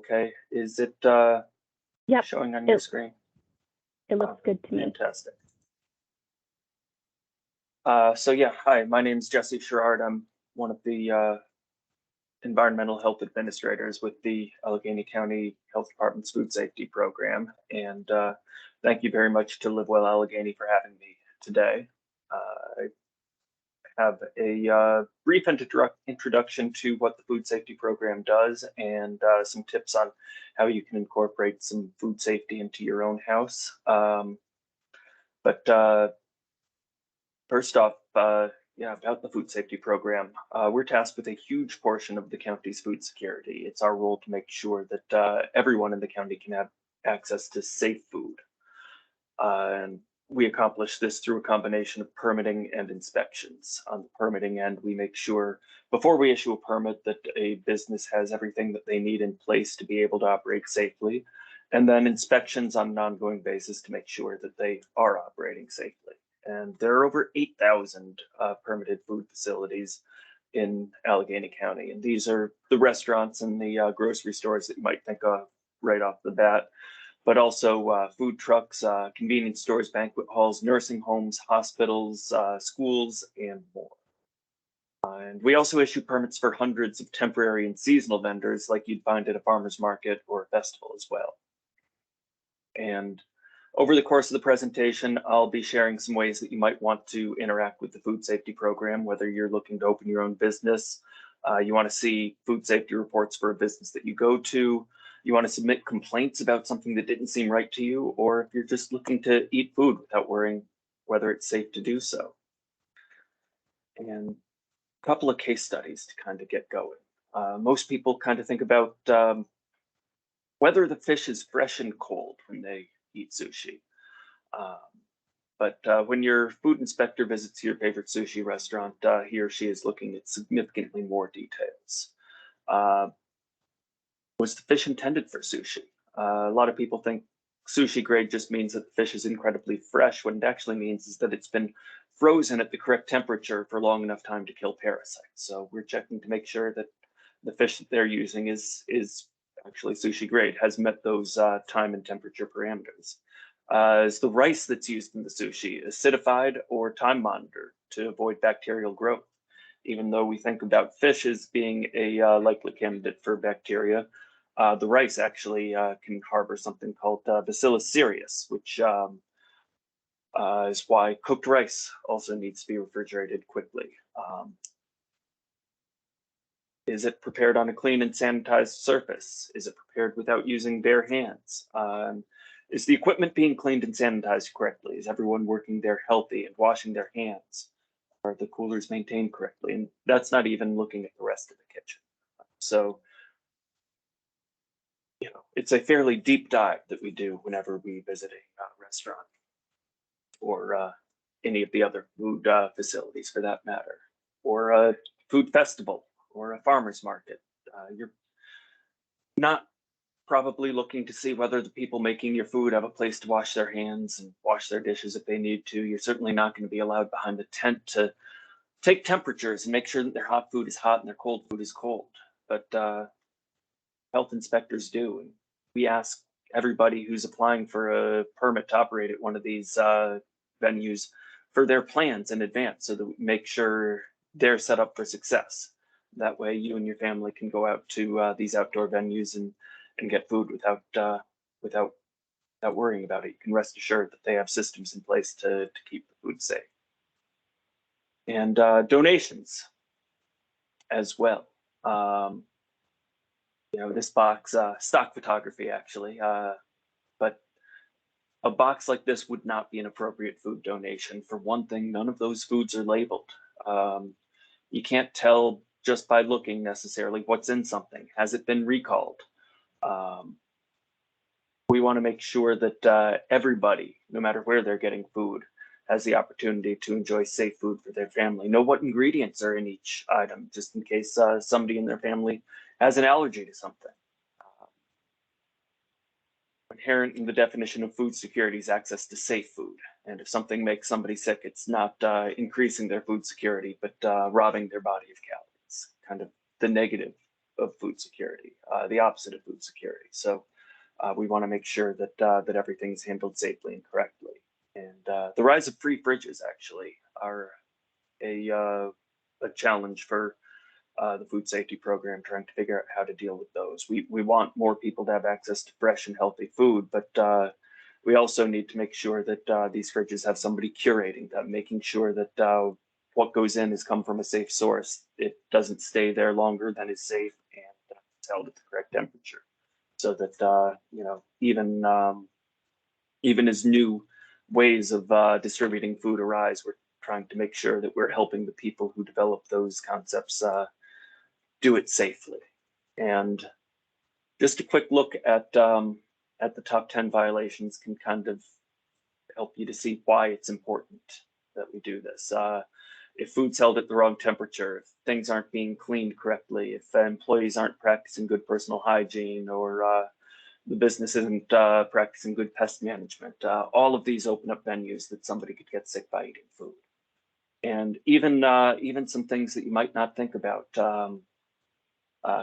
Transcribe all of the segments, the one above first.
Okay, is it Yep, showing on your screen? it looks good to me. Fantastic. So yeah, hi, my name is Jesse Sharrard. I'm one of the environmental health administrators with the Allegheny County Health Department's food safety program. And thank you very much to Live Well Allegheny for having me today. I have a brief introduction to what the food safety program does and some tips on how you can incorporate some food safety into your own house. But first off, yeah, about the food safety program, we're tasked with a huge portion of the county's food security. It's our role to make sure that everyone in the county can have access to safe food. And we accomplish this through a combination of permitting and inspections. On the permitting end, we make sure before we issue a permit that a business has everything that they need in place to be able to operate safely, and then inspections on an ongoing basis to make sure that they are operating safely. And there are over 8,000 permitted food facilities in Allegheny County. And these are the restaurants and the grocery stores that you might think of right off the bat, but also food trucks, convenience stores, banquet halls, nursing homes, hospitals, schools, and more. And we also issue permits for hundreds of temporary and seasonal vendors like you'd find at a farmer's market or a festival as well. And over the course of the presentation, I'll be sharing some ways that you might want to interact with the food safety program, whether you're looking to open your own business, you want to see food safety reports for a business that you go to, you want to submit complaints about something that didn't seem right to you, or if you're just looking to eat food without worrying whether it's safe to do so. And a couple of case studies to kind of get going. Most people kind of think about whether the fish is fresh and cold when they eat sushi. But when your food inspector visits your favorite sushi restaurant, he or she is looking at significantly more details. Was the fish intended for sushi? A lot of people think sushi grade just means that the fish is incredibly fresh. What it actually means is that it's been frozen at the correct temperature for long enough time to kill parasites. So we're checking to make sure that the fish that they're using is actually sushi grade, has met those time and temperature parameters. Is the rice that's used in the sushi acidified or time monitored to avoid bacterial growth? Even though we think about fish as being a likely candidate for bacteria, the rice actually can harbor something called Bacillus cereus, which is why cooked rice also needs to be refrigerated quickly. Is it prepared on a clean and sanitized surface? Is it prepared without using bare hands? Is the equipment being cleaned and sanitized correctly? Is everyone working there healthy and washing their hands? Are the coolers maintained correctly? And that's not even looking at the rest of the kitchen. So, you know, it's a fairly deep dive that we do whenever we visit a restaurant or any of the other food facilities for that matter, or a food festival or a farmer's market. You're not probably looking to see whether the people making your food have a place to wash their hands and wash their dishes if they need to. You're certainly not going to be allowed behind the tent to take temperatures and make sure that their hot food is hot and their cold food is cold. But health inspectors do. And we ask everybody who's applying for a permit to operate at one of these venues for their plans in advance so that we make sure they're set up for success. That way you and your family can go out to these outdoor venues and get food without worrying about it. You can rest assured that they have systems in place to keep the food safe. And donations as well. You know, this box, stock photography actually, but a box like this would not be an appropriate food donation. For one thing, none of those foods are labeled. You can't tell just by looking necessarily what's in something. Has it been recalled? We want to make sure that everybody, no matter where they're getting food, has the opportunity to enjoy safe food for their family. Know what ingredients are in each item, just in case somebody in their family has an allergy to something. Inherent in the definition of food security is access to safe food. And if something makes somebody sick, it's not increasing their food security, but robbing their body of calories, kind of the negative of food security, the opposite of food security. So we want to make sure that that everything's handled safely and correctly. And the rise of free fridges actually are a challenge for the food safety program, trying to figure out how to deal with those. We want more people to have access to fresh and healthy food, but we also need to make sure that these fridges have somebody curating them, making sure that what goes in has come from a safe source. It doesn't stay there longer than is safe, and it's held at the correct temperature, so that you know, even as new ways of distributing food arise, we're trying to make sure that we're helping the people who develop those concepts do it safely. And just a quick look at the top 10 violations can kind of help you to see why it's important that we do this. If food's held at the wrong temperature, if things aren't being cleaned correctly, if employees aren't practicing good personal hygiene, or the business isn't practicing good pest management, all of these open up venues that somebody could get sick by eating food. And even some things that you might not think about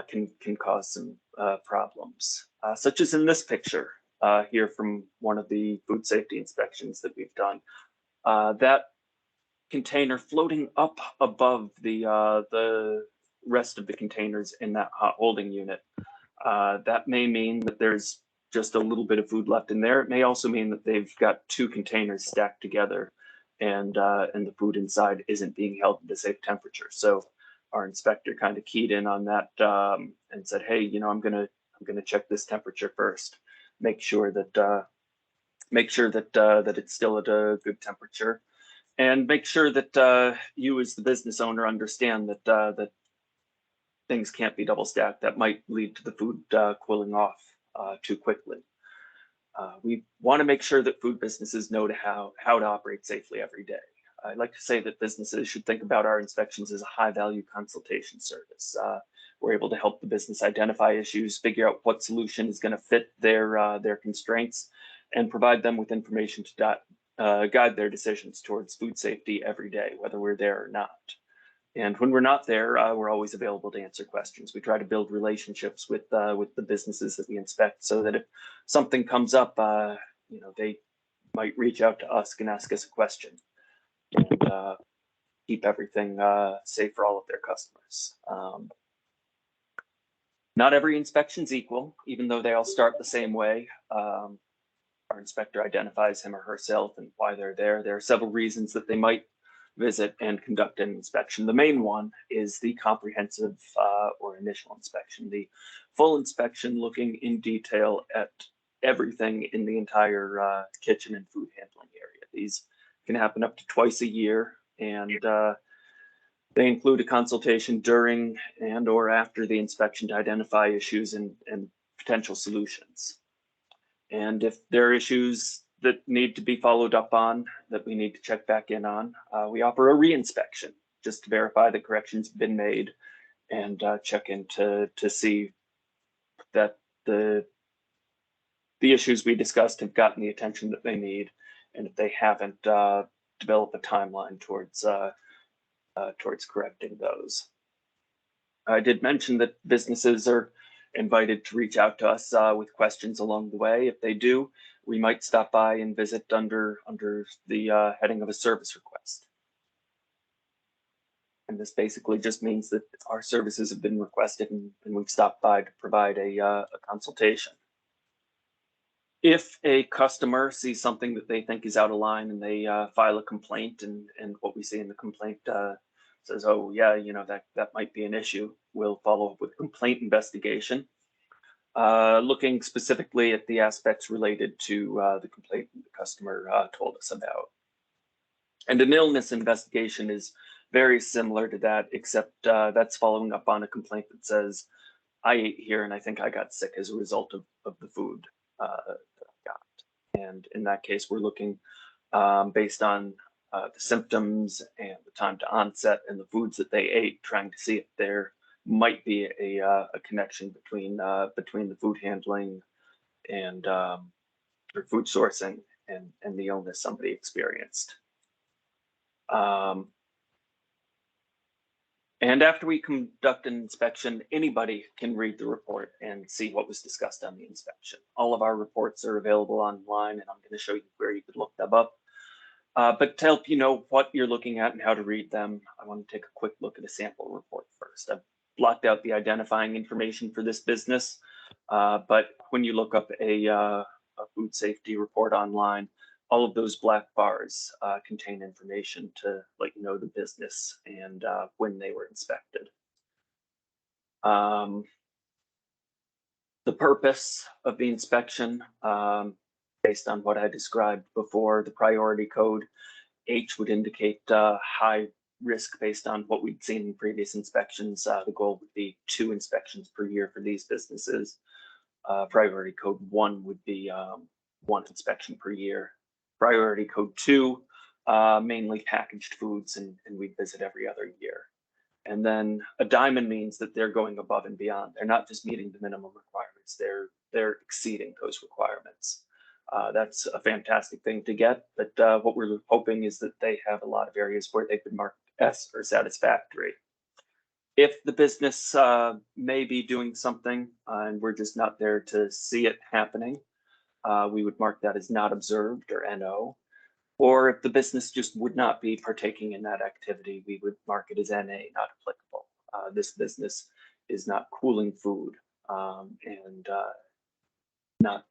can cause some problems, such as in this picture here from one of the food safety inspections that we've done. That container floating up above the rest of the containers in that hot holding unit, that may mean that there's just a little bit of food left in there. It may also mean that they've got two containers stacked together, and the food inside isn't being held at a safe temperature. So our inspector kind of keyed in on that and said, "Hey, you know, I'm gonna check this temperature first, make sure that that it's still at a good temperature, and make sure that you as the business owner understand that that things can't be double stacked. That might lead to the food cooling off too quickly." We want to make sure that food businesses know how to operate safely every day. I'd like to say that businesses should think about our inspections as a high-value consultation service. We're able to help the business identify issues, figure out what solution is going to fit their constraints, and provide them with information to guide their decisions towards food safety every day, whether we're there or not. And when we're not there, we're always available to answer questions. We try to build relationships with the businesses that we inspect, so that if something comes up, you know, they might reach out to us and ask us a question, and keep everything safe for all of their customers. Not every inspection's equal, even though they all start the same way. Our inspector identifies him or herself and why they're there. There are several reasons that they might visit and conduct an inspection. The main one is the comprehensive or initial inspection, the full inspection looking in detail at everything in the entire kitchen and food handling area. These can happen up to twice a year, and they include a consultation during and or after the inspection to identify issues and potential solutions. And if there are issues that need to be followed up on, that we need to check back in on, we offer a re-inspection just to verify that corrections have been made, and check in to see that the issues we discussed have gotten the attention that they need, and if they haven't, develop a timeline towards correcting those. I did mention that businesses are invited to reach out to us with questions along the way. If they do, we might stop by and visit under the heading of a service request. And this basically just means that our services have been requested, and we've stopped by to provide a consultation. If a customer sees something that they think is out of line and they file a complaint, and what we see in the complaint says, "Oh yeah, you know, that might be an issue," we'll follow up with a complaint investigation, looking specifically at the aspects related to the complaint the customer told us about. And an illness investigation is very similar to that, except that's following up on a complaint that says, "I ate here and I think I got sick as a result of the food that I got." And in that case, we're looking based on the symptoms and the time to onset and the foods that they ate, trying to see if there might be a connection between the food handling and or food sourcing and the illness somebody experienced. And after we conduct an inspection, anybody can read the report and see what was discussed on the inspection. All of our reports are available online, and I'm going to show you where you could look them up. But to help you know what you're looking at and how to read them, I want to take a quick look at a sample report first. I've blocked out the identifying information for this business, but when you look up a food safety report online, all of those black bars contain information to let you know the business and when they were inspected. The purpose of the inspection, based on what I described before, the priority code, H would indicate high risk based on what we'd seen in previous inspections. The goal would be 2 inspections per year for these businesses. Priority code 1 would be 1 inspection per year. Priority code 2, mainly packaged foods, and we'd visit every other year. And then a diamond means that they're going above and beyond. They're not just meeting the minimum requirements, they're exceeding those requirements. That's a fantastic thing to get, but what we're hoping is that they have a lot of areas where they've been marked S or satisfactory. If the business may be doing something and we're just not there to see it happening, we would mark that as not observed or NO. Or if the business just would not be partaking in that activity, we would mark it as NA, not applicable. This business is not cooling food and not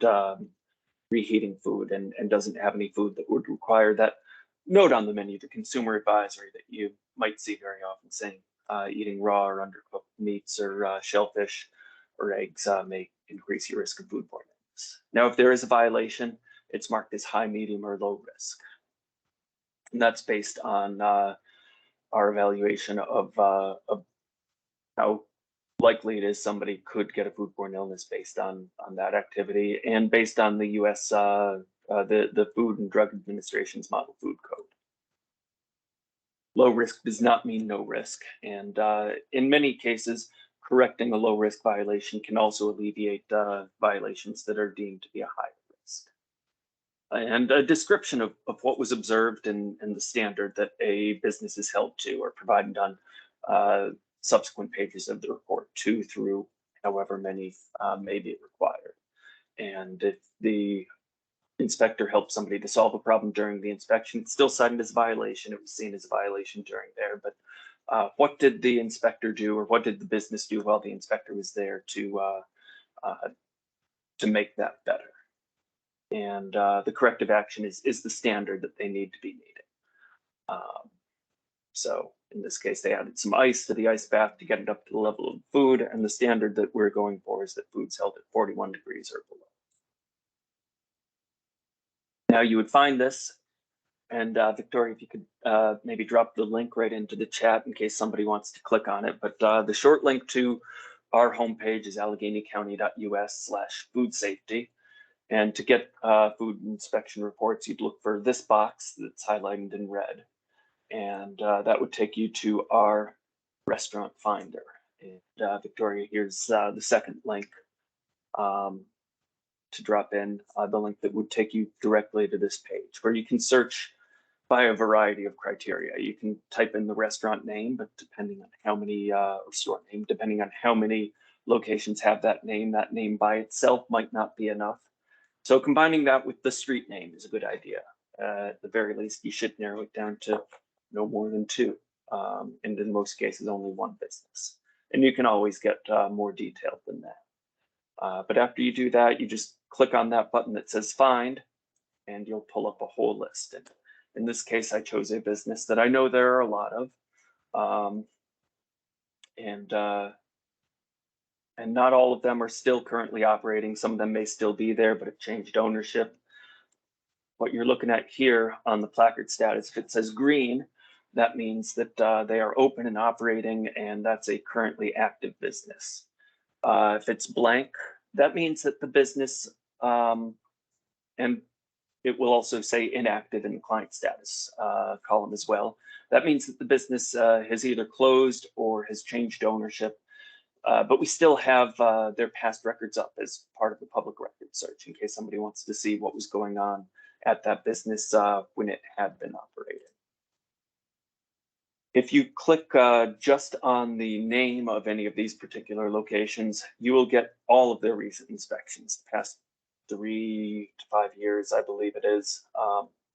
reheating food and doesn't have any food that would require that note on the menu, the consumer advisory that you might see very often saying eating raw or undercooked meats or shellfish or eggs may increase your risk of foodborne illness. Now, if there is a violation, it's marked as high, medium, or low risk. And that's based on our evaluation of how likely it is somebody could get a foodborne illness based on that activity and based on the US, the Food and Drug Administration's Model Food Code. Low risk does not mean no risk. And in many cases, correcting a low risk violation can also alleviate violations that are deemed to be a high risk. And a description of what was observed and the standard that a business is held to are provided on subsequent pages of the report, 2 through however many may be required. And if the inspector helps somebody to solve a problem during the inspection, it's still cited as a violation. It was seen as a violation during there, but what did the inspector do, or what did the business do while the inspector was there to make that better? And the corrective action is the standard that they need to be meeting. So in this case, they added some ice to the ice bath to get it up to the level of food, and the standard that we're going for is that food's held at 41 degrees or below. Now you would find this, and Victoria, if you could maybe drop the link right into the chat in case somebody wants to click on it, but the short link to our homepage is alleghenycounty.us/food safety. And to get food inspection reports, you'd look for this box that's highlighted in red. And that would take you to our restaurant finder. And Victoria, here's the second link to drop in, the link that would take you directly to this page where you can search by a variety of criteria. You can type in the restaurant name, but depending on how many, or store name, depending on how many locations have that name by itself might not be enough. So combining that with the street name is a good idea. At the very least, you should narrow it down to no more than 2, and in most cases, only 1 business. And you can always get more detailed than that. But after you do that, you just click on that button that says find, and you'll pull up a whole list. And in this case, I chose a business that I know there are a lot of. And not all of them are still currently operating. Some of them may still be there, but have changed ownership. What you're looking at here on the placard status, if it says green, that means that they are open and operating, and that's a currently active business. If it's blank, that means that the business, and it will also say inactive in the client status column as well. That means that the business has either closed or has changed ownership. But we still have their past records up as part of the public record search in case somebody wants to see what was going on at that business when it had been operating. If you click just on the name of any of these particular locations, you will get all of their recent inspections, the past 3 to 5 years, I believe it is.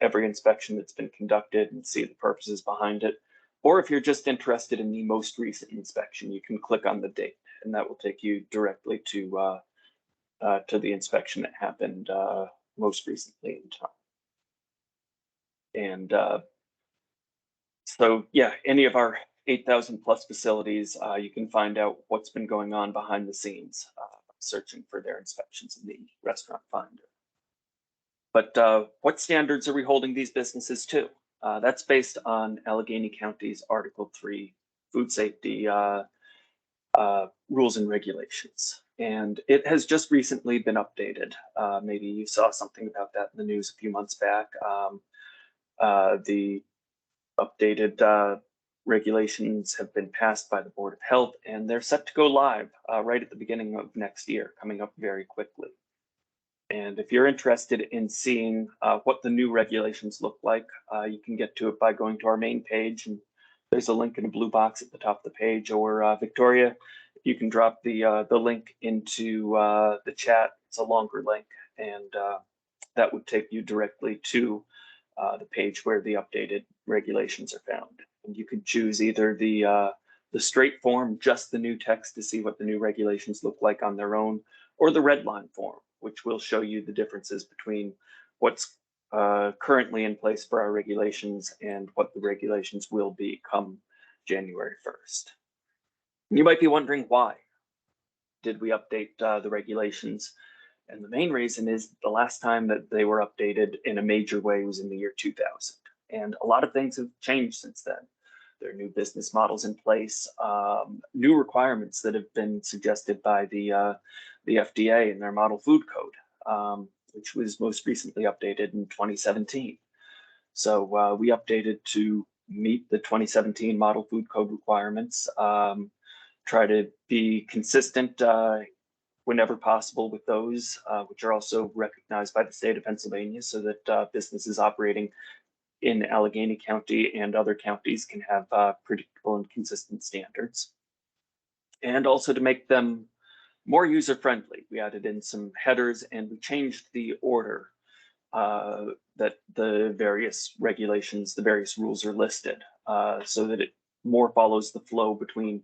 Every inspection that's been conducted and see the purposes behind it. Or if you're just interested in the most recent inspection, you can click on the date, and that will take you directly to the inspection that happened most recently in time. And so yeah, any of our 8,000 plus facilities, you can find out what's been going on behind the scenes, searching for their inspections in the restaurant finder. But what standards are we holding these businesses to? That's based on Allegheny County's Article 3 food safety rules and regulations. And it has just recently been updated. Maybe you saw something about that in the news a few months back. The updated regulations have been passed by the Board of Health, and they're set to go live right at the beginning of next year, coming up very quickly. And if you're interested in seeing what the new regulations look like, you can get to it by going to our main page, and there's a link in a blue box at the top of the page. Or Victoria, you can drop the link into the chat. It's a longer link, and that would take you directly to the page where the updated regulations are found. And you can choose either the straight form, just the new text to see what the new regulations look like on their own, or the red line form, which will show you the differences between what's currently in place for our regulations and what the regulations will be come January 1st. You might be wondering, why did we update the regulations? And the main reason is the last time that they were updated in a major way was in the year 2000. And a lot of things have changed since then. There are new business models in place, new requirements that have been suggested by the FDA in their model food code, which was most recently updated in 2017. So we updated to meet the 2017 model food code requirements, try to be consistent whenever possible with those, which are also recognized by the state of Pennsylvania, so that businesses operating in Allegheny County and other counties can have predictable and consistent standards. And also to make them more user-friendly, we added in some headers and we changed the order that the various regulations, the various rules are listed, so that it more follows the flow between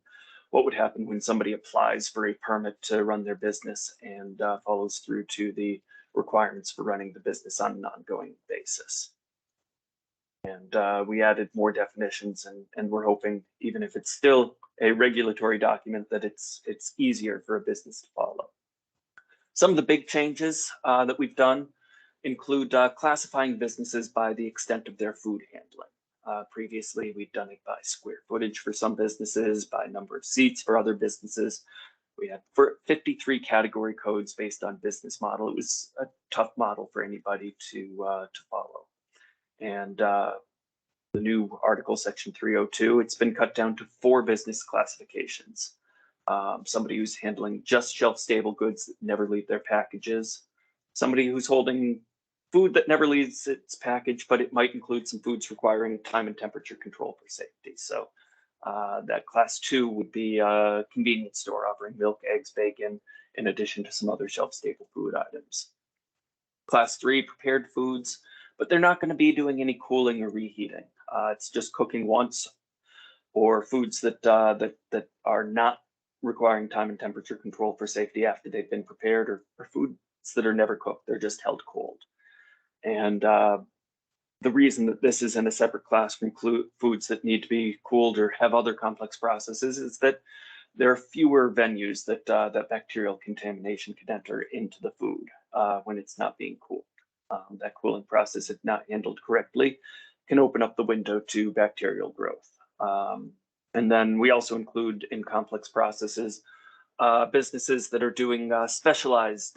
what would happen when somebody applies for a permit to run their business and follows through to the requirements for running the business on an ongoing basis. And we added more definitions, and we're hoping, even if it's still a regulatory document, that it's easier for a business to follow. Some of the big changes that we've done include classifying businesses by the extent of their food handling. Previously, we'd done it by square footage for some businesses, by number of seats for other businesses. We had 53 category codes based on business model. It was a tough model for anybody to follow. And the new article, section 302, it's been cut down to 4 business classifications. Somebody who's handling just shelf-stable goods that never leave their packages. Somebody who's holding food that never leaves its package, but it might include some foods requiring time and temperature control for safety. So that class 2 would be a convenience store offering milk, eggs, bacon, in addition to some other shelf-stable food items. Class 3, prepared foods, but they're not going to be doing any cooling or reheating. It's just cooking once, or foods that are not requiring time and temperature control for safety after they've been prepared, or foods that are never cooked, they're just held cold. And the reason that this is in a separate class from foods that need to be cooled or have other complex processes is that there are fewer venues that that bacterial contamination can enter into the food when it's not being cooled. That cooling process, if not handled correctly, can open up the window to bacterial growth. And then we also include in complex processes businesses that are doing specialized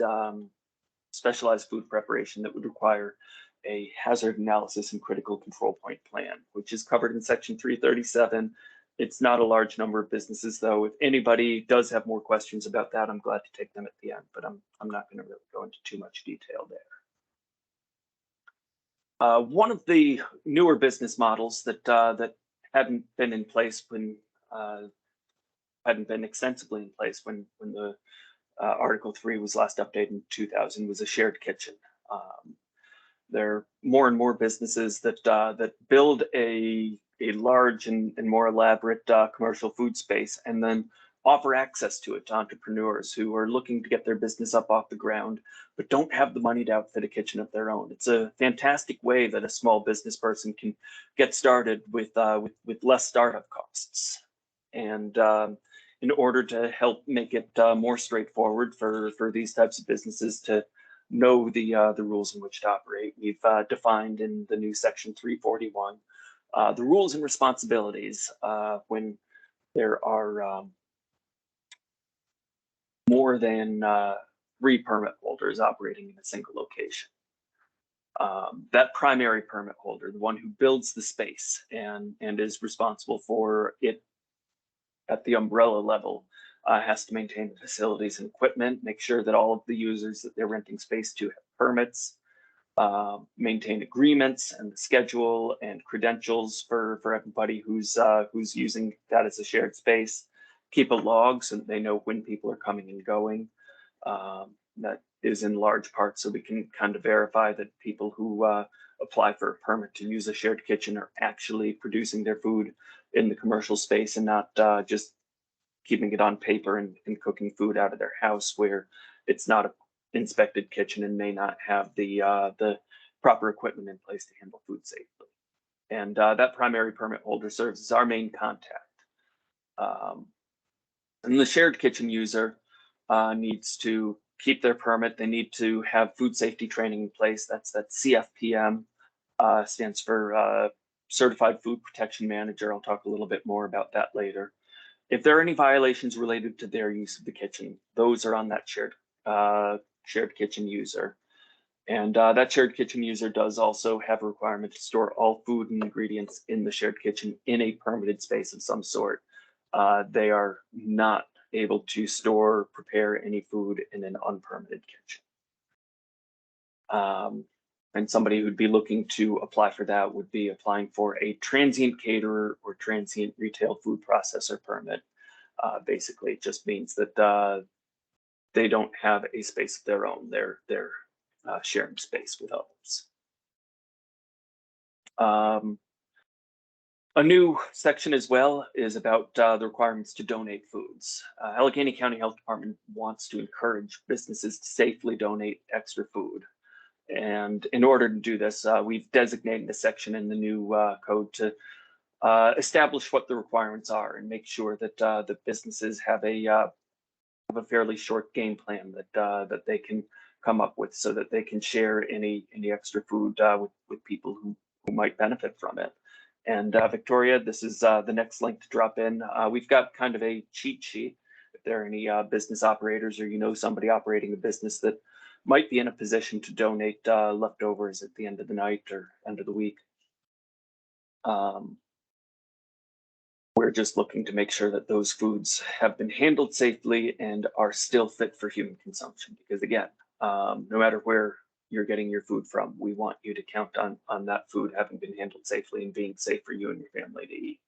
food preparation that would require a hazard analysis and critical control point plan, which is covered in section 337. It's not a large number of businesses, though. If anybody does have more questions about that, I'm glad to take them at the end, but I'm not going to really go into too much detail there. One of the newer business models that hadn't been in place when hadn't been extensively in place when the Article 3 was last updated in 2000 was a shared kitchen. There are more and more businesses that build a large and more elaborate commercial food space and then offer access to it to entrepreneurs who are looking to get their business up off the ground but don't have the money to outfit a kitchen of their own. It's a fantastic way that a small business person can get started with less startup costs. And in order to help make it more straightforward for these types of businesses to know the rules in which to operate, we've defined in the new section 341 the rules and responsibilities when there are more than 3 permit holders operating in a single location. That primary permit holder, the one who builds the space and is responsible for it at the umbrella level, has to maintain the facilities and equipment, make sure that all of the users that they're renting space to have permits, maintain agreements and the schedule and credentials for everybody who's using that as a shared space, keep a log so that they know when people are coming and going. That is in large part so we can kind of verify that people who apply for a permit to use a shared kitchen are actually producing their food in the commercial space and not just keeping it on paper and cooking food out of their house where it's not an inspected kitchen and may not have the proper equipment in place to handle food safely. And that primary permit holder serves as our main contact. And the shared kitchen user needs to keep their permit. They need to have food safety training in place. That CFPM stands for Certified Food Protection Manager. I'll talk a little bit more about that later. If there are any violations related to their use of the kitchen, those are on that shared kitchen user. And that shared kitchen user does also have a requirement to store all food and ingredients in the shared kitchen in a permitted space of some sort. They are not able to store, prepare any food in an unpermitted kitchen. And somebody who'd be looking to apply for that would be applying for a transient caterer or transient retail food processor permit. Basically, it just means that they don't have a space of their own. They're sharing space with others. A new section as well is about the requirements to donate foods. Allegheny County Health Department wants to encourage businesses to safely donate extra food. And in order to do this, we've designated a section in the new code to establish what the requirements are and make sure that the businesses have a fairly short game plan that they can come up with so that they can share any extra food with people who might benefit from it. And Victoria, this is the next link to drop in. We've got kind of a cheat sheet. If there are any business operators or you know somebody operating a business that might be in a position to donate leftovers at the end of the night or end of the week. We're just looking to make sure that those foods have been handled safely and are still fit for human consumption. Because again, no matter where you're getting your food from, we want you to count on that food having been handled safely and being safe for you and your family to eat.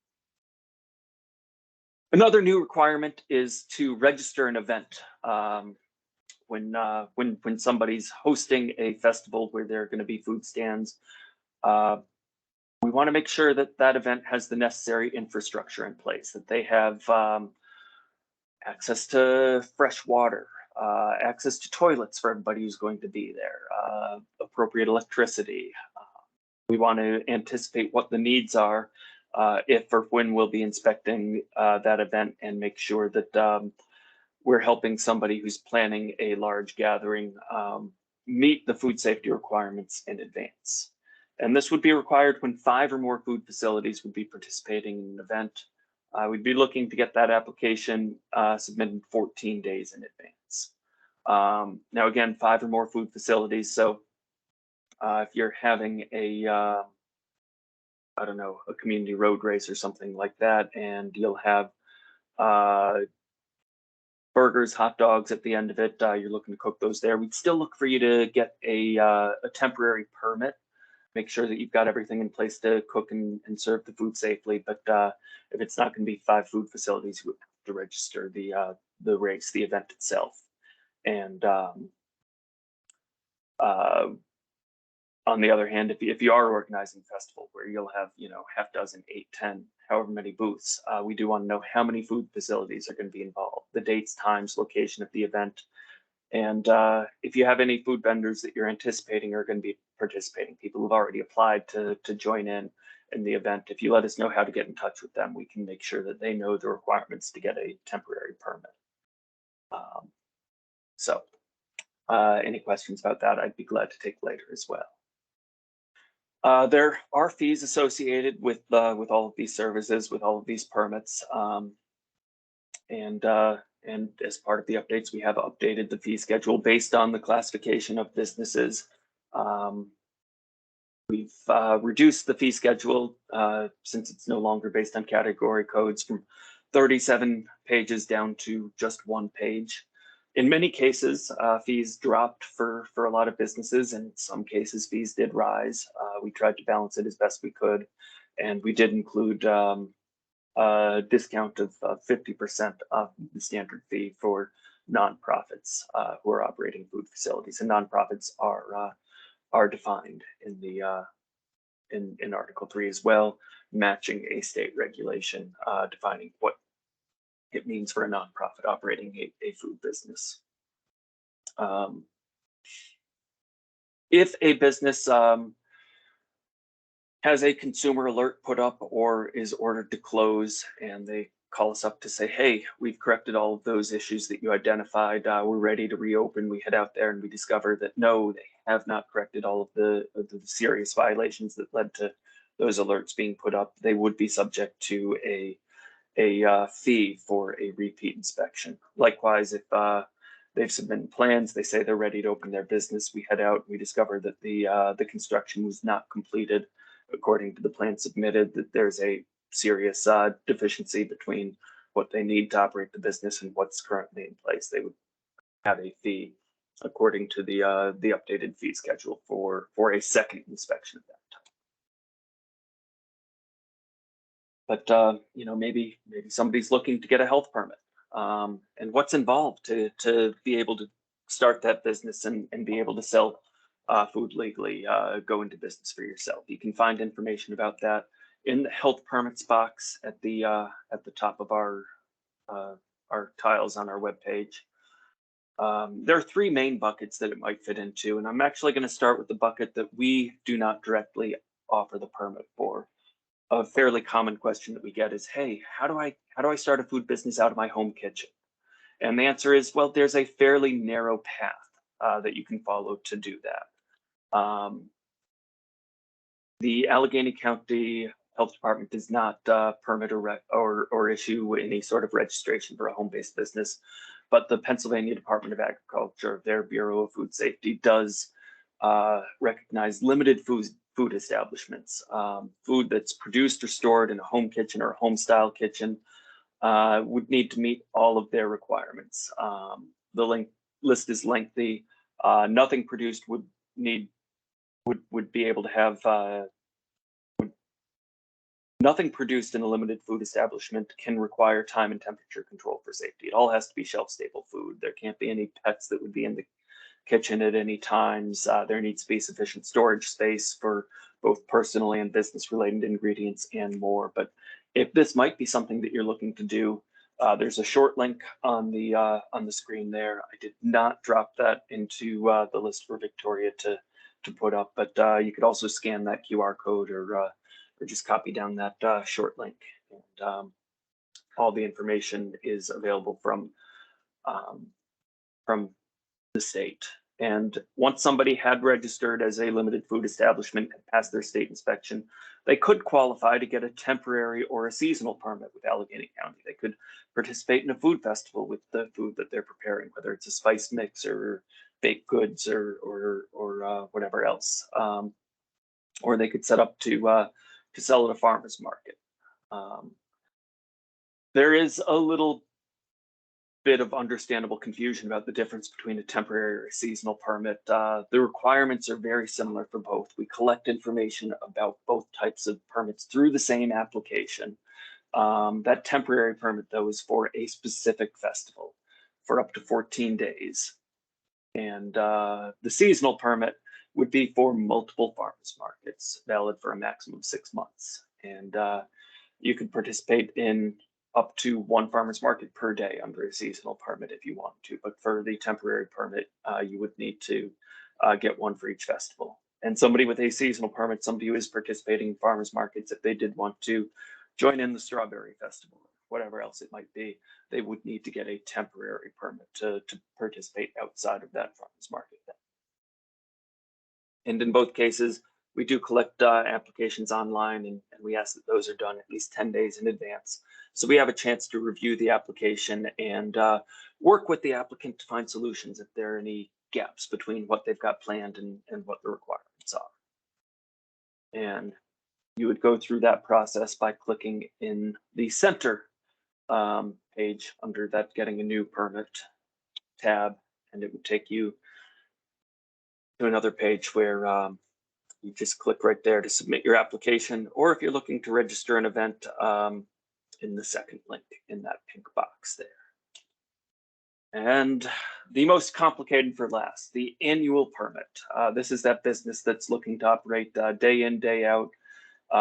Another new requirement is to register an event. When somebody's hosting a festival where there are going to be food stands, we want to make sure that that event has the necessary infrastructure in place, that they have access to fresh water, access to toilets for everybody who's going to be there, appropriate electricity. We want to anticipate what the needs are if or when we'll be inspecting that event and make sure that we're helping somebody who's planning a large gathering meet the food safety requirements in advance. And this would be required when 5 or more food facilities would be participating in an event. We'd be looking to get that application submitted 14 days in advance. Now again, 5 or more food facilities. So if you're having a community road race or something like that, and you'll have burgers, hot dogs at the end of it, you're looking to cook those there. We'd still look for you to get a temporary permit, make sure that you've got everything in place to cook and serve the food safely. But if it's not going to be 5 food facilities, you would have to register the race, the event itself. And on the other hand, if you are organizing a festival where you'll have, half dozen, 8, 10, however many booths, we do want to know how many food facilities are going to be involved, the dates, times, location of the event. And if you have any food vendors that you're anticipating are going to be participating, people who've already applied to join in the event, if you let us know how to get in touch with them, we can make sure that they know the requirements to get a temporary permit. So any questions about that, I'd be glad to take later as well. There are fees associated with all of these services, with all of these permits, and as part of the updates, we have updated the fee schedule based on the classification of businesses. We've reduced the fee schedule since it's no longer based on category codes from 37 pages down to just 1 page. In many cases, fees dropped for a lot of businesses, and in some cases, fees did rise. We tried to balance it as best we could, and we did include a discount of 50% of the standard fee for nonprofits who are operating food facilities. And nonprofits are defined in the in Article 3 as well, matching a state regulation defining what it means for a nonprofit operating a food business. If a business has a consumer alert put up or is ordered to close and they call us up to say, hey, we've corrected all of those issues that you identified, we're ready to reopen, we head out there and we discover that no, they have not corrected all of the serious violations that led to those alerts being put up, they would be subject to a fee for a repeat inspection. Likewise, if they've submitted plans, they say they're ready to open their business, we head out, we discover that the construction was not completed according to the plan submitted, that there's a serious deficiency between what they need to operate the business and what's currently in place, they would have a fee according to the updated fee schedule for a second inspection of that. But maybe somebody's looking to get a health permit, and what's involved to be able to start that business and be able to sell food legally, go into business for yourself. You can find information about that in the health permits box at the top of our tiles on our webpage. There are 3 main buckets that it might fit into, and I'm actually going to start with the bucket that we do not directly offer the permit for. A fairly common question that we get is, hey, how do I start a food business out of my home kitchen? And the answer is, well, there's a fairly narrow path that you can follow to do that. The Allegheny County Health Department does not permit or issue any sort of registration for a home-based business, but the Pennsylvania Department of Agriculture, their Bureau of Food Safety, does recognize limited food establishments. Food that's produced or stored in a home kitchen or a home-style kitchen would need to meet all of their requirements. The list is lengthy. Nothing produced would be able to have nothing produced in a limited food establishment can require time and temperature control for safety. It all has to be shelf-stable food. There can't be any pets that would be in the kitchen at any times. There needs to be sufficient storage space for both personal and business-related ingredients and more. But if this might be something that you're looking to do, there's a short link on the screen there. I did not drop that into the list for Victoria to put up, but you could also scan that QR code or just copy down that short link. And all the information is available from the state. And once somebody had registered as a limited food establishment and passed their state inspection, they could qualify to get a temporary or a seasonal permit with Allegheny County. They could participate in a food festival with the food that they're preparing, whether it's a spice mix or baked goods or whatever else. Or they could set up to sell at a farmer's market. There is a little bit of understandable confusion about the difference between a temporary or a seasonal permit. The requirements are very similar for both. We collect information about both types of permits through the same application. That temporary permit, though, is for a specific festival for up to 14 days. And the seasonal permit would be for multiple farmers markets, valid for a maximum of 6 months. And you could participate in up to one farmers market per day under a seasonal permit if you want to. But for the temporary permit, you would need to get one for each festival. And somebody with a seasonal permit, somebody who is participating in farmers markets, if they did want to join in the strawberry festival, whatever else it might be, they would need to get a temporary permit to participate outside of that farmers market. And in both cases, we do collect applications online, and we ask that those are done at least 10 days in advance. So we have a chance to review the application and work with the applicant to find solutions if there are any gaps between what they've got planned and what the requirements are. And you would go through that process by clicking in the center page under that Getting a New Permit tab, and it would take you to another page where you just click right there to submit your application, or if you're looking to register an event, in the second link in that pink box there. And the most complicated for last, the annual permit. This is that business that's looking to operate day in, day out,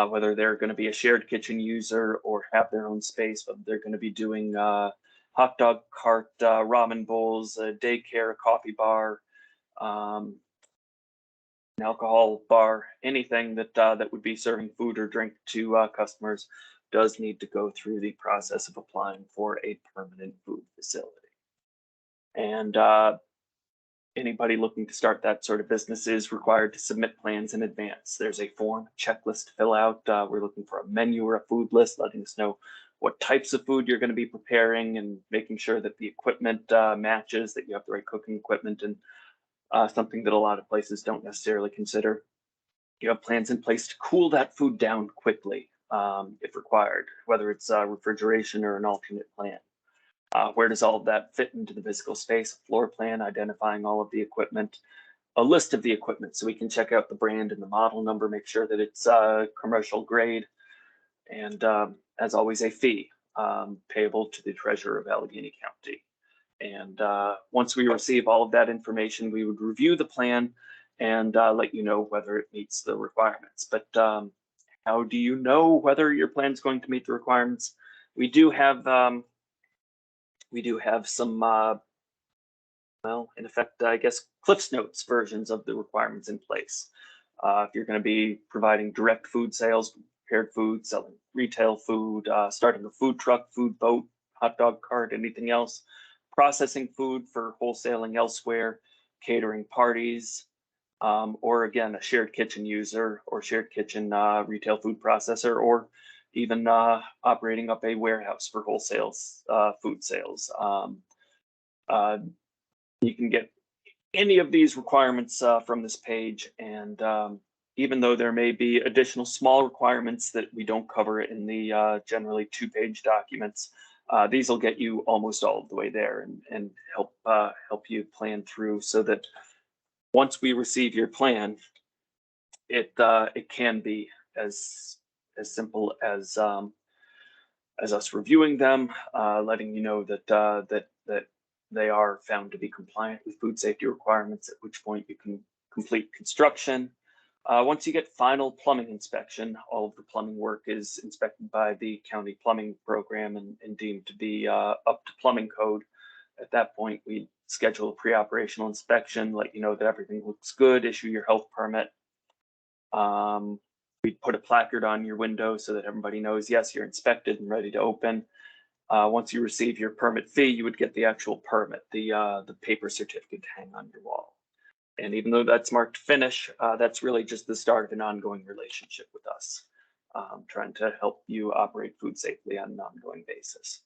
whether they're going to be a shared kitchen user or have their own space, whether they're going to be doing hot dog cart, ramen bowls, a daycare, a coffee bar, an alcohol bar, anything that would be serving food or drink to customers does need to go through the process of applying for a permanent food facility. And anybody looking to start that sort of business is required to submit plans in advance. There's a form checklist to fill out. We're looking for a menu or a food list, letting us know what types of food you're going to be preparing and making sure that the equipment matches, that you have the right cooking equipment, and something that a lot of places don't necessarily consider. You have plans in place to cool that food down quickly if required, whether it's refrigeration or an alternate plan. Where does all of that fit into the physical space? A floor plan identifying all of the equipment, a list of the equipment so we can check out the brand and the model number, make sure that it's commercial grade, and as always, a fee payable to the treasurer of Allegheny County. And once we receive all of that information, we would review the plan and let you know whether it meets the requirements. But how do you know whether your plan is going to meet the requirements? We do have some, well, in effect, I guess, Cliff's Notes versions of the requirements in place. If you're going to be providing direct food sales, prepared food, selling retail food, starting a food truck, food boat, hot dog cart, anything else, processing food for wholesaling elsewhere, catering parties, or again, a shared kitchen user or shared kitchen retail food processor, or even operating up a warehouse for wholesale food sales. You can get any of these requirements from this page, and even though there may be additional small requirements that we don't cover in the generally 2-page documents, these will get you almost all of the way there and help you plan through, so that once we receive your plan, it can be as simple as us reviewing them, letting you know that they are found to be compliant with food safety requirements, at which point you can complete construction. Once you get final plumbing inspection, all of the plumbing work is inspected by the county plumbing program and deemed to be up to plumbing code. At that point, we schedule a pre-operational inspection, let you know that everything looks good, issue your health permit. We put a placard on your window so that everybody knows, yes, you're inspected and ready to open. Once you receive your permit fee, you would get the actual permit, the paper certificate to hang on your wall. And even though that's marked finish, that's really just the start of an ongoing relationship with us, trying to help you operate food safely on an ongoing basis.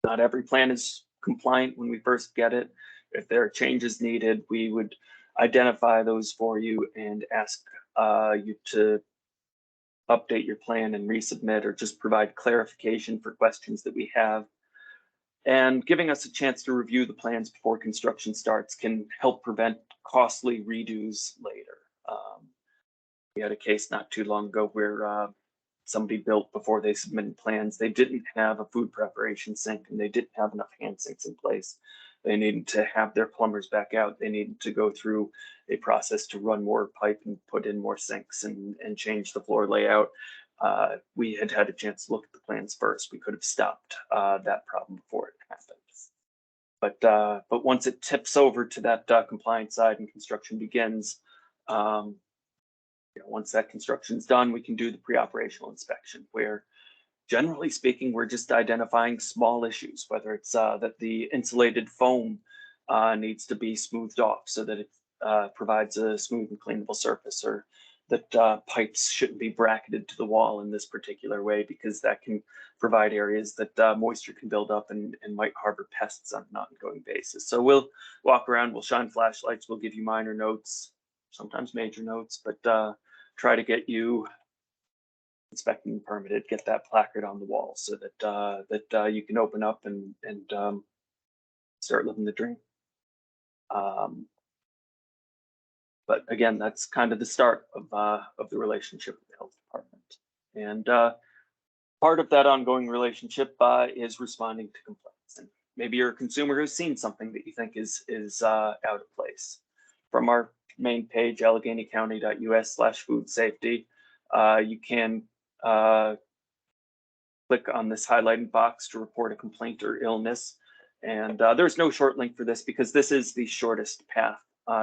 Not every plan is compliant when we first get it. If there are changes needed, we would identify those for you and ask you to update your plan and resubmit, or just provide clarification for questions that we have. And giving us a chance to review the plans before construction starts can help prevent costly redos later. We had a case not too long ago where somebody built before they submitted plans. They didn't have a food preparation sink and they didn't have enough hand sinks in place. They needed to have their plumbers back out. They needed to go through a process to run more pipe and put in more sinks and change the floor layout. We had a chance to look at the plans first. We could have stopped that problem before it happened. But once it tips over to that compliance side and construction begins, once that construction is done, we can do the pre-operational inspection where, generally speaking, we're just identifying small issues, whether it's that the insulated foam needs to be smoothed off so that it provides a smooth and cleanable surface, or that pipes shouldn't be bracketed to the wall in this particular way because that can provide areas that moisture can build up and might harbor pests on an ongoing basis. So we'll walk around, we'll shine flashlights, we'll give you minor notes, sometimes major notes, but try to get you inspected and permitted, get that placard on the wall so that you can open up and start living the dream. But again, that's kind of the start of the relationship with the health department. And part of that ongoing relationship is responding to complaints. And maybe you're a consumer who's seen something that you think is out of place. From our main page, alleghenycounty.us/food safety, you can click on this highlighted box to report a complaint or illness. And there's no short link for this because this is the shortest path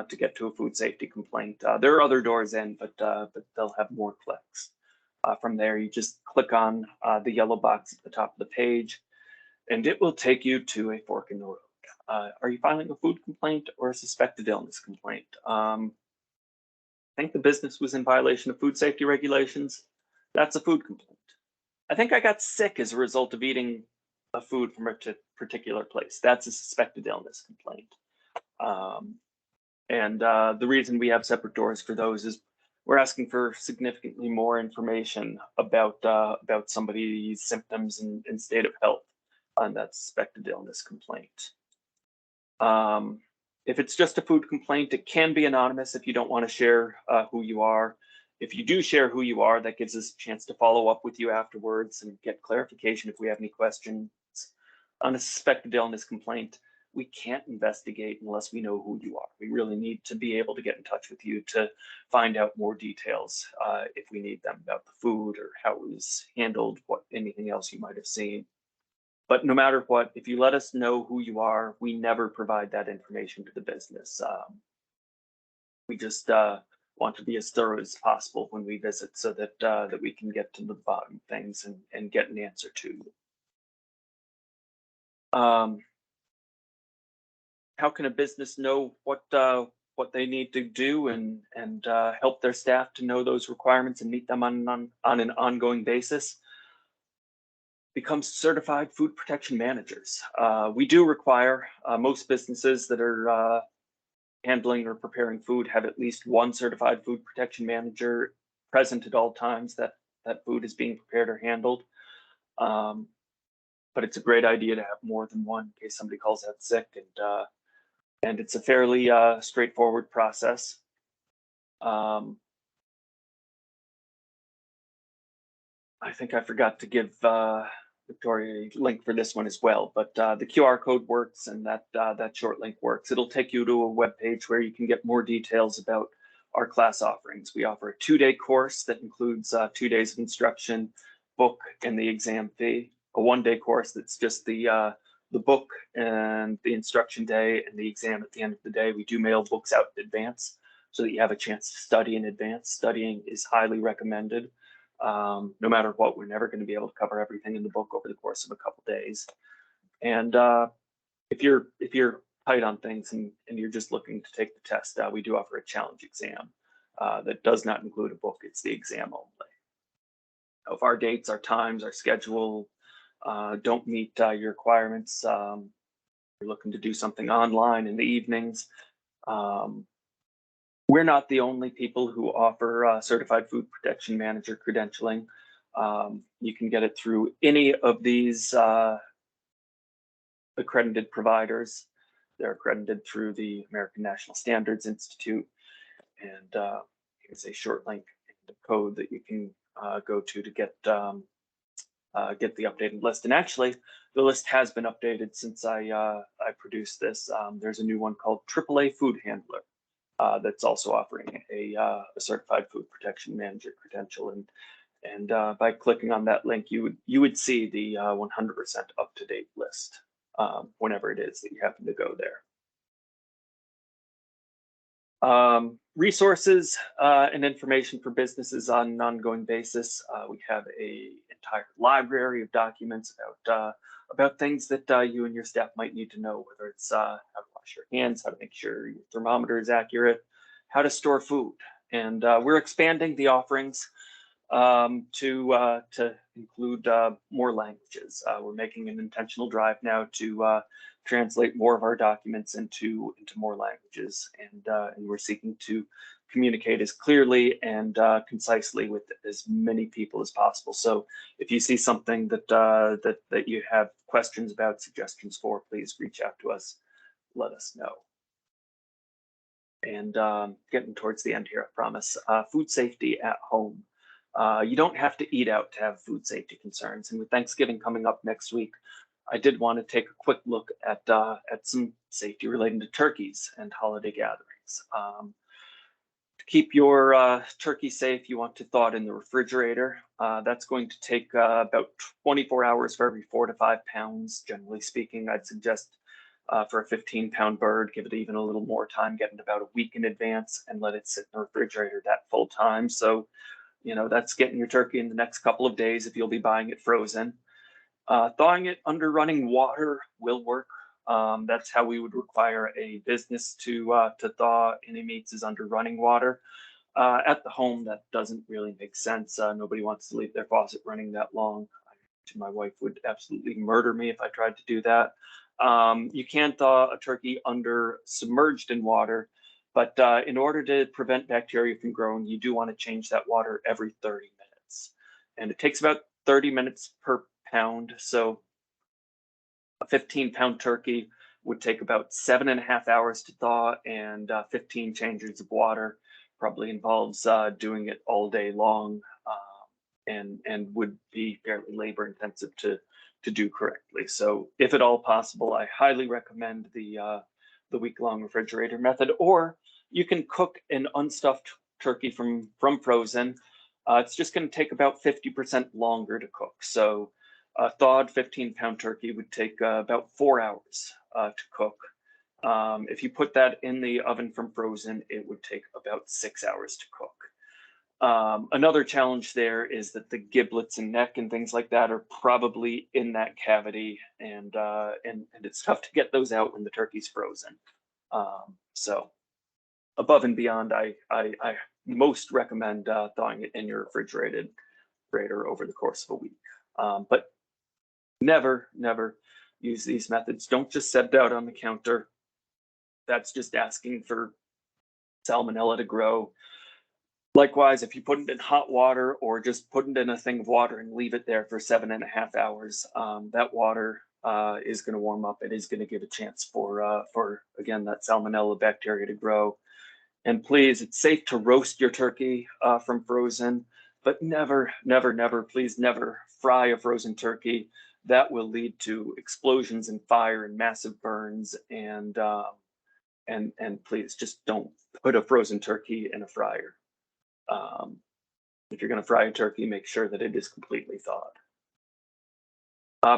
to get to a food safety complaint. There are other doors in, but they'll have more clicks. From there, you just click on the yellow box at the top of the page, and it will take you to a fork in the road. Are you filing a food complaint or a suspected illness complaint? I think the business was in violation of food safety regulations. That's a food complaint. I think I got sick as a result of eating a food from a particular place. That's a suspected illness complaint. And the reason we have separate doors for those is we're asking for significantly more information about somebody's symptoms and state of health on that suspected illness complaint. If it's just a food complaint, it can be anonymous if you don't want to share who you are. If you do share who you are, that gives us a chance to follow up with you afterwards and get clarification if we have any questions. On a suspected illness complaint, we can't investigate unless we know who you are. We really need to be able to get in touch with you to find out more details if we need them about the food or how it was handled, anything else you might have seen. But no matter what, if you let us know who you are, we never provide that information to the business. We just want to be as thorough as possible when we visit so that we can get to the bottom of things and get an answer to you. How can a business know what they need to do and help their staff to know those requirements and meet them on an ongoing basis? Become certified food protection managers. We do require most businesses that are handling or preparing food have at least one certified food protection manager present at all times that food is being prepared or handled. But it's a great idea to have more than one in case somebody calls out sick, and it's a fairly straightforward process. I think I forgot to give Victoria a link for this one as well, but the QR code works and that short link works. It'll take you to a web page where you can get more details about our class offerings. We offer a 2-day course that includes 2 days of instruction, book, and the exam fee. A 1-day course that's just the book and the instruction day and the exam at the end of the day. We do mail books out in advance so that you have a chance to study in advance. Studying is highly recommended. No matter what, we're never going to be able to cover everything in the book over the course of a couple days. And if you're tight on things and you're just looking to take the test, we do offer a challenge exam that does not include a book. It's the exam only. If our dates, our times, our schedule don't meet your requirements, you're looking to do something online in the evenings, we're not the only people who offer certified food protection manager credentialing. You can get it through any of these accredited providers. They're accredited through the American National Standards Institute. And here's a short link in the code that you can go to get the updated list. And actually, the list has been updated since I produced this. There's a new one called AAA Food Handler that's also offering a certified food protection manager credential. And by clicking on that link, you would see the 100% up-to-date list whenever it is that you happen to go there. Resources and information for businesses on an ongoing basis. We have an entire library of documents about things that you and your staff might need to know, whether it's how to wash your hands, how to make sure your thermometer is accurate, how to store food. And we're expanding the offerings to include more languages. We're making an intentional drive now to translate more of our documents into more languages, and we're seeking to communicate as clearly and concisely with as many people as possible. So if you see something that you have questions about, suggestions for, please reach out to us, let us know. And getting towards the end here, I promise. Food safety at home. You don't have to eat out to have food safety concerns. And with Thanksgiving coming up next week, I did want to take a quick look at some safety relating to turkeys and holiday gatherings. To keep your turkey safe, you want to thaw it in the refrigerator. That's going to take about 24 hours for every 4 to 5 pounds. Generally speaking, I'd suggest for a 15-pound bird, give it even a little more time, get it about a week in advance, and let it sit in the refrigerator that full time. So, you know, that's getting your turkey in the next couple of days if you'll be buying it frozen. Thawing it under running water will work. That's how we would require a business to thaw any meats is under running water. At the home, that doesn't really make sense. Nobody wants to leave their faucet running that long. My wife would absolutely murder me if I tried to do that. You can thaw a turkey submerged in water, but in order to prevent bacteria from growing, you do want to change that water every 30 minutes. And it takes about 30 minutes per pound. So a 15-pound turkey would take about 7.5 hours to thaw, and 15 changes of water. Probably involves doing it all day long, and would be fairly labor intensive to do correctly. So if at all possible, I highly recommend the week-long refrigerator method, or you can cook an unstuffed turkey from frozen. It's just going to take about 50% longer to cook. So a thawed 15-pound turkey would take about 4 hours to cook. If you put that in the oven from frozen, it would take about 6 hours to cook. Another challenge there is that the giblets and neck and things like that are probably in that cavity, and it's tough to get those out when the turkey's frozen. So above and beyond, I most recommend thawing it in your refrigerator over the course of a week. But never use these methods. Don't just set it out on the counter. That's just asking for salmonella to grow. Likewise, if you put it in hot water or just put it in a thing of water and leave it there for 7.5 hours, that water is going to warm up. It is going to give a chance for again, that salmonella bacteria to grow. And please, it's safe to roast your turkey from frozen, but never, please never fry a frozen turkey. That will lead to explosions and fire and massive burns. And please just don't put a frozen turkey in a fryer. If you're going to fry a turkey, make sure that it is completely thawed.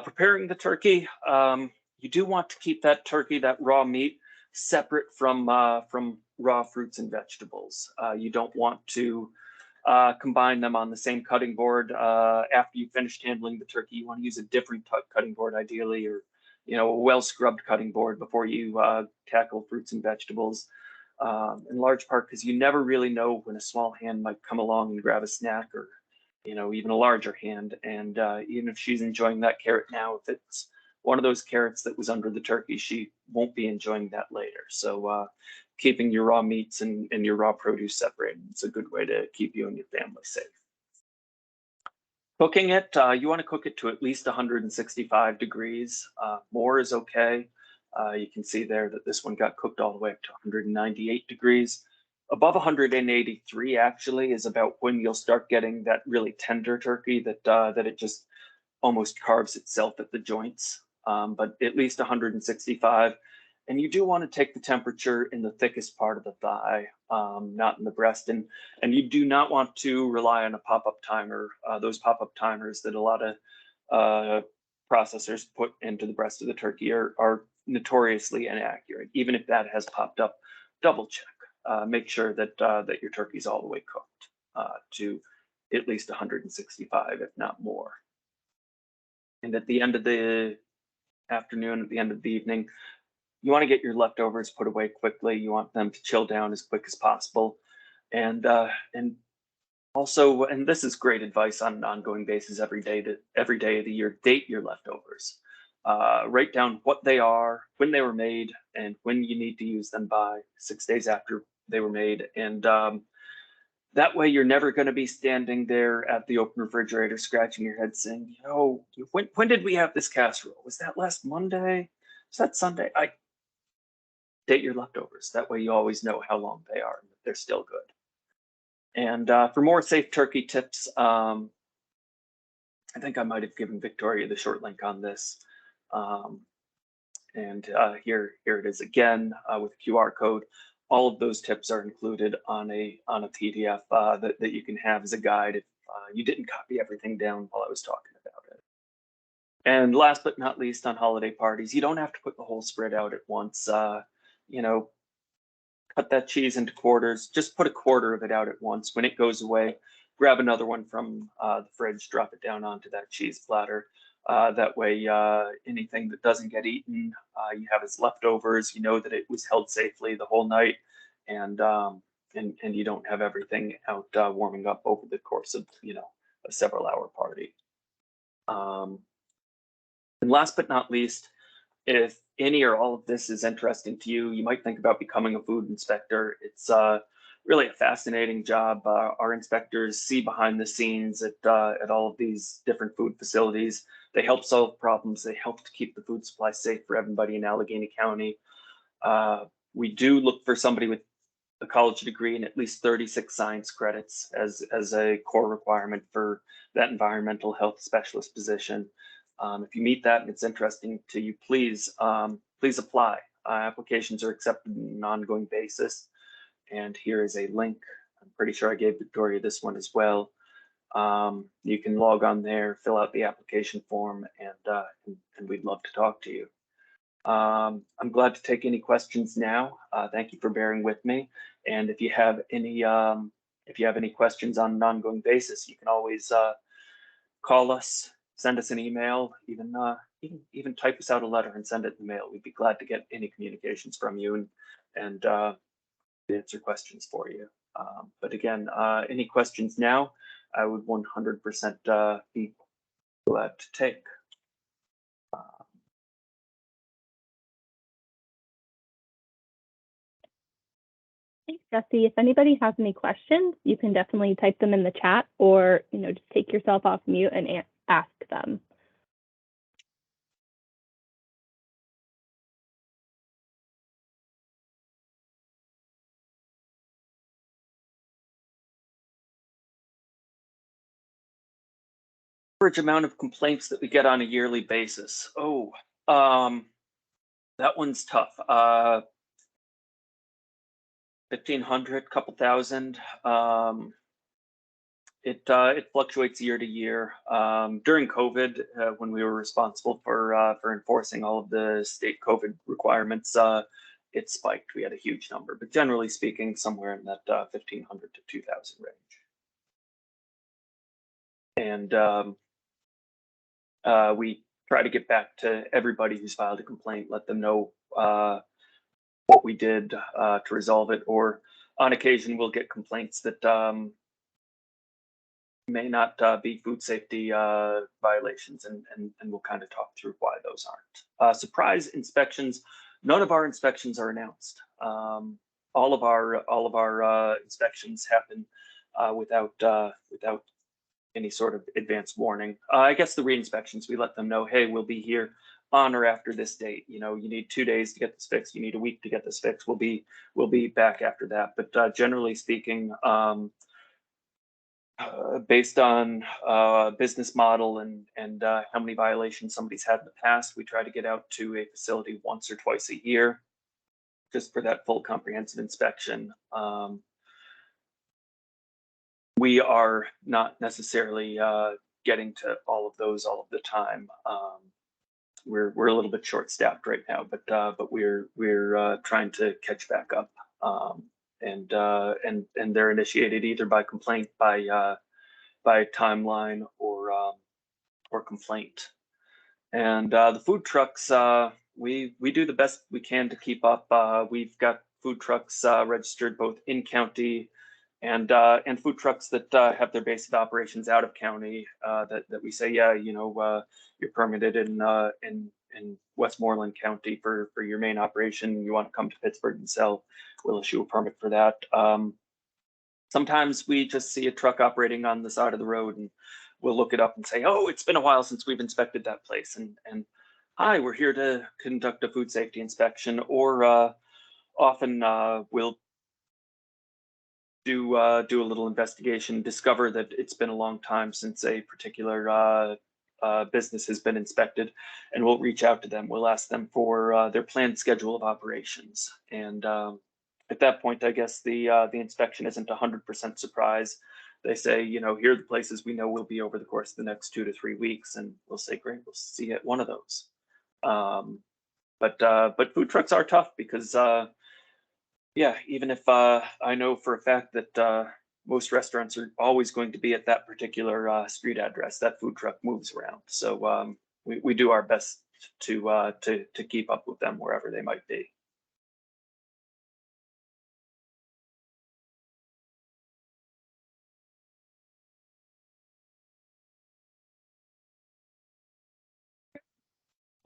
Preparing the turkey, you do want to keep that turkey, that raw meat, separate from raw fruits and vegetables. You don't want to combine them on the same cutting board. After you've finished handling the turkey, you want to use a different cutting board, ideally, or a well-scrubbed cutting board before you tackle fruits and vegetables. In large part because you never really know when a small hand might come along and grab a snack, or even a larger hand. And even if she's enjoying that carrot now, if it's one of those carrots that was under the turkey, she won't be enjoying that later. So keeping your raw meats and your raw produce separated is a good way to keep you and your family safe. Cooking it, you want to cook it to at least 165 degrees. More is okay. You can see there that this one got cooked all the way up to 198 degrees. Above 183 actually is about when you'll start getting that really tender turkey that it just almost carves itself at the joints. But at least 165. And you do want to take the temperature in the thickest part of the thigh, not in the breast. And you do not want to rely on a pop-up timer. Those pop-up timers that a lot of processors put into the breast of the turkey are notoriously inaccurate. Even if that has popped up, double check. Make sure that that your turkey's all the way cooked to at least 165, if not more. And at the end of the afternoon, at the end of the evening, you want to get your leftovers put away quickly. You want them to chill down as quick as possible. And also, and this is great advice on an ongoing basis every day of the year, date your leftovers. Write down what they are, when they were made, and when you need to use them by 6 days after they were made. And that way you're never going to be standing there at the open refrigerator scratching your head saying, you know, when did we have this casserole? Was that last Monday? Was that Sunday? Date your leftovers. That way you always know how long they are and that they're still good. And for more safe turkey tips, I think I might have given Victoria the short link on this. And here it is again with a QR code. All of those tips are included on a PDF that you can have as a guide if you didn't copy everything down while I was talking about it. And last but not least, on holiday parties, you don't have to put the whole spread out at once. You know, cut that cheese into quarters. Just put a quarter of it out at once. When it goes away, grab another one from the fridge, drop it down onto that cheese platter. That way, anything that doesn't get eaten, you have as leftovers. You know that it was held safely the whole night, and you don't have everything out warming up over the course of a several-hour party. And last but not least, if any or all of this is interesting to you, you might think about becoming a food inspector. It's really a fascinating job. Our inspectors see behind the scenes at all of these different food facilities. They help solve problems. They help to keep the food supply safe for everybody in Allegheny County. We do look for somebody with a college degree and at least 36 science credits as a core requirement for that environmental health specialist position. If you meet that and it's interesting to you, please apply. Applications are accepted on an ongoing basis. And here is a link. I'm pretty sure I gave Victoria this one as well. You can log on there, fill out the application form, and we'd love to talk to you. I'm glad to take any questions now. Thank you for bearing with me. And if you have any questions on an ongoing basis, you can always call us, send us an email, even type us out a letter and send it in the mail. We'd be glad to get any communications from you and answer questions for you. But again, any questions now, I would 100% be glad to take. Thanks, Jesse. If anybody has any questions, you can definitely type them in the chat or, just take yourself off mute and ask them. Average amount of complaints that we get on a yearly basis. Oh, that one's tough. 1,500, couple thousand. It fluctuates year to year. During COVID, when we were responsible for enforcing all of the state COVID requirements, it spiked. We had a huge number, but generally speaking, somewhere in that 1,500 to 2,000 range. And we try to get back to everybody who's filed a complaint, let them know what we did to resolve it, or on occasion we'll get complaints that may not be food safety violations, and we'll kind of talk through why those aren't. Surprise inspections, none of our inspections are announced. All of our inspections happen without any sort of advance warning. I guess the re-inspections, we let them know, hey, we'll be here on or after this date. You know, you need 2 days to get this fixed. You need a week to get this fixed. We'll be back after that. But generally speaking, based on business model and how many violations somebody's had in the past, we try to get out to a facility once or twice a year, just for that full comprehensive inspection. We are not necessarily getting to all of those all of the time. We're a little bit short-staffed right now, but we're trying to catch back up. And they're initiated either by complaint, by timeline, or complaint. And the food trucks, we do the best we can to keep up. We've got food trucks registered both in county and food trucks that have their base of operations out of county, that we say, yeah, you know, you're permitted in Westmoreland County for your main operation. You want to come to Pittsburgh and sell, we'll issue a permit for that. Sometimes we just see a truck operating on the side of the road, and we'll look it up and say, oh, it's been a while since we've inspected that place, and hi, we're here to conduct a food safety inspection. Or often we'll do a little investigation, discover that it's been a long time since a particular business has been inspected, and we'll reach out to them. We'll ask them for their planned schedule of operations. And at that point, I guess the inspection isn't 100% surprise. They say, you know, here are the places we know will be over the course of the next 2 to 3 weeks, and we'll say, great, we'll see you at one of those. But food trucks are tough because yeah, even if I know for a fact that most restaurants are always going to be at that particular street address, that food truck moves around. So we do our best to keep up with them wherever they might be.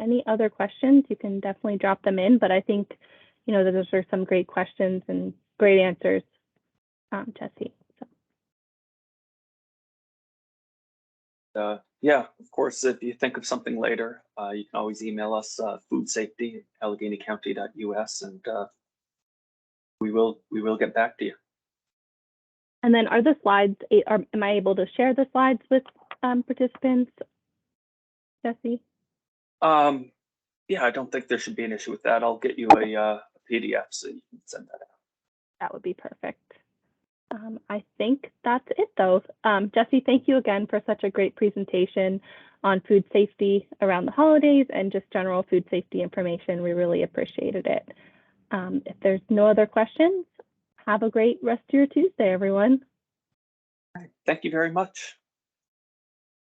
Any other questions, you can definitely drop them in, but I think, you know, those are some great questions and great answers, Jesse. So. Yeah, of course, if you think of something later, you can always email us, foodsafety@alleghenycounty.us, and we will get back to you. And then are the slides, am I able to share the slides with participants, Jesse? Yeah, I don't think there should be an issue with that. I'll get you a PDF so you can send that out. That would be perfect. I think that's it though. Jesse, thank you again for such a great presentation on food safety around the holidays and just general food safety information. We really appreciated it. If there's no other questions, have a great rest of your Tuesday, everyone. Thank you very much.